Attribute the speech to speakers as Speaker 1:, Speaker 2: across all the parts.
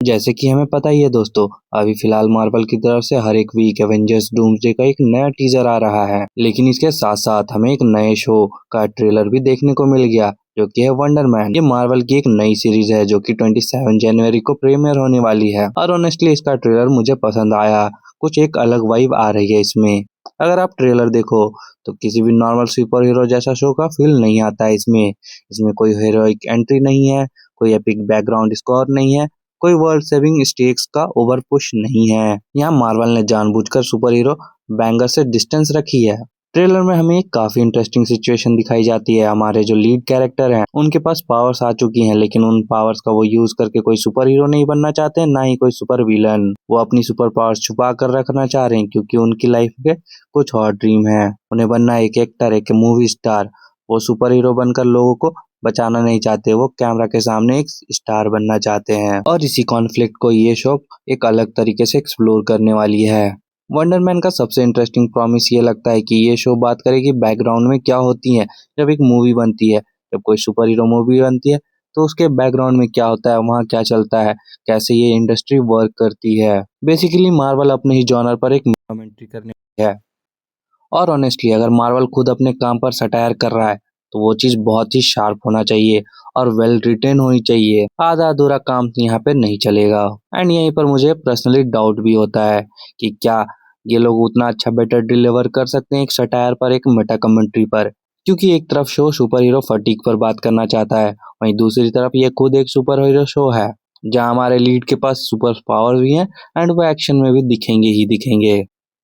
Speaker 1: जैसे कि हमें पता ही है दोस्तों, अभी फिलहाल मार्वल की तरफ से हर एक वीक एवेंजर्स डूम्सडे का एक नया टीजर आ रहा है। लेकिन इसके साथ साथ हमें एक नए शो का ट्रेलर भी देखने को मिल गया, जो कि है वंडर मैन। ये मार्वल की एक नई सीरीज है जो कि 27 जनवरी को प्रीमियर होने वाली है। और ऑनेस्टली इसका ट्रेलर मुझे पसंद आया। कुछ एक अलग वाइब आ रही है इसमें। अगर आप ट्रेलर देखो तो किसी भी नॉर्मल सुपर हीरो जैसा शो का फील नहीं आता है इसमें। इसमें कोई हीरोइक एंट्री नहीं है, कोई एपिक बैकग्राउंड स्कोर नहीं है, कोई वर्ल्ड सेविंग स्टेक्स का ओवर पुश नहीं है। यहाँ मार्वल ने जानबूझकर सुपर हीरो बैंगर से डिस्टेंस रखी है। ट्रेलर में हमें एक काफी इंटरेस्टिंग सिचुएशन दिखाई जाती है। हमारे जो लीड कैरेक्टर हैं उनके पास पावर्स आ चुकी हैं, लेकिन उन पावर्स का वो यूज करके कोई सुपर हीरो नहीं बनना चाहते, ना ही कोई सुपर विलन। वो अपनी सुपर पावर्स छुपा कर रखना चाह रहे हैं, क्योंकि उनकी लाइफ के कुछ और ड्रीम है। उन्हें बनना एक एक्टर, एक मूवी स्टार। वो सुपर हीरो बनकर लोगों को बचाना नहीं चाहते, वो कैमरा के सामने एक स्टार बनना चाहते हैं। और इसी कॉन्फ्लिक्ट को ये शो एक अलग तरीके से एक्सप्लोर करने वाली है। वंडरमैन का सबसे इंटरेस्टिंग प्रॉमिस ये लगता है कि ये शो बात करेगी बैकग्राउंड में क्या होती है जब एक मूवी बनती है। जब कोई सुपर हीरो मूवी बनती है तो उसके बैकग्राउंड में क्या होता है, वहाँ क्या चलता है, कैसे ये इंडस्ट्री वर्क करती है। बेसिकली मार्वल अपने ही जॉनर पर एक कमेंट्री करने वाली है। और ऑनेस्टली अगर मार्वल खुद अपने काम पर सटायर कर रहा है तो वो चीज बहुत ही शार्प होना चाहिए और वेल रिटेन होनी चाहिए। आधा अधूरा काम तो यहाँ पे नहीं चलेगा। एंड यहीं पर मुझे पर्सनली डाउट भी होता है कि क्या ये लोग उतना अच्छा बेटर डिलीवर कर सकते हैं एक सटायर पर, एक मेटा कमेंट्री पर। क्योंकि एक तरफ शो सुपर हीरो फटीक पर बात करना चाहता है, वहीं दूसरी तरफ ये खुद एक सुपर हीरो शो है जहाँ हमारे लीड के पास सुपर पावर भी हैं एंड वो एक्शन में भी दिखेंगे ही दिखेंगे।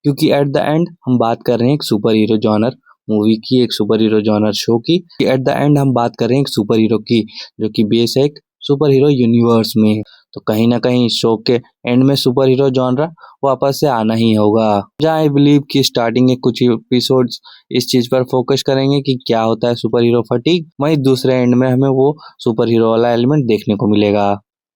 Speaker 1: क्योंकि एट द एंड हम बात कर रहे हैं एक सुपर हीरो जॉनर मूवी की, एक सुपर हीरो जॉनर शो की। एट द एंड हम बात कर रहे हैं एक सुपर हीरो की, जो कि बेस है एक सुपर हीरो यूनिवर्स में। तो कहीं ना कहीं इस शो के एंड में सुपर हीरो जॉनर वापस से आना ही होगा। जहाँ आई बिलीव कि स्टार्टिंग के कुछ एपिसोड्स इस चीज पर फोकस करेंगे कि क्या होता है सुपर हीरो फटीग, वहीं दूसरे एंड में हमें वो सुपर हीरो वाला एलिमेंट देखने को मिलेगा,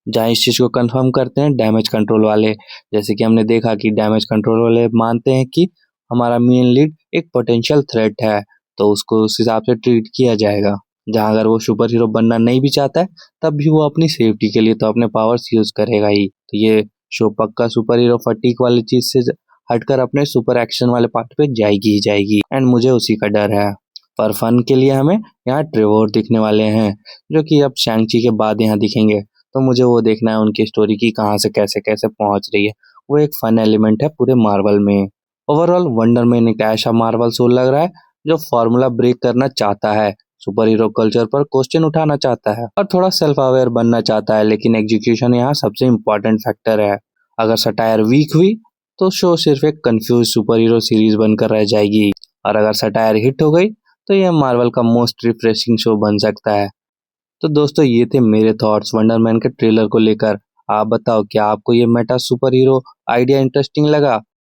Speaker 1: जहाँ इस चीज को कंफर्म करते हैं डैमेज कंट्रोल वाले। जैसे कि हमने देखा कि डैमेज कंट्रोल वाले मानते हैं कि हमारा मेन लीड एक पोटेंशियल थ्रेट है, तो उसको उस हिसाब से ट्रीट किया जाएगा। जहाँ अगर वो सुपर हीरो बनना नहीं भी चाहता है तब भी वो अपनी सेफ्टी के लिए तो अपने पावर्स यूज करेगा ही। तो ये शो पक्का सुपर हीरो फटीक वाली चीज से हटकर अपने सुपर एक्शन वाले पार्ट पे जाएगी ही जाएगी। एंड मुझे उसी का डर है। पर फन के लिए हमें यहाँ ट्रेवोर दिखने वाले हैं, जो कि अब शैंग-ची के बाद यहाँ दिखेंगे। तो मुझे वो देखना है उनकी स्टोरी की कहाँ से कैसे कैसे पहुंच रही है। वो एक फन एलिमेंट है पूरे मार्वल में। ओवरऑल वंडर मैन एक ऐसा मार्वल शो लग रहा है जो फॉर्मूला ब्रेक करना चाहता है, सुपर हीरो कल्चर पर क्वेश्चन उठाना चाहता है और थोड़ा सेल्फ अवेयर बनना चाहता है। लेकिन एग्जीक्यूशन यहाँ सबसे इम्पोर्टेंट फैक्टर है। अगर सटायर वीक हुई तो शो सिर्फ एक कंफ्यूज सुपर हीरो सीरीज बनकर रह जाएगी, और अगर सटायर हिट हो गई तो यह मार्वल का मोस्ट रिफ्रेशिंग शो बन सकता है। तो दोस्तों ये थे मेरे थॉट्स वंडर मैन के ट्रेलर को लेकर। आप बताओ क्या आपको ये Meta super hero idea interesting लगा?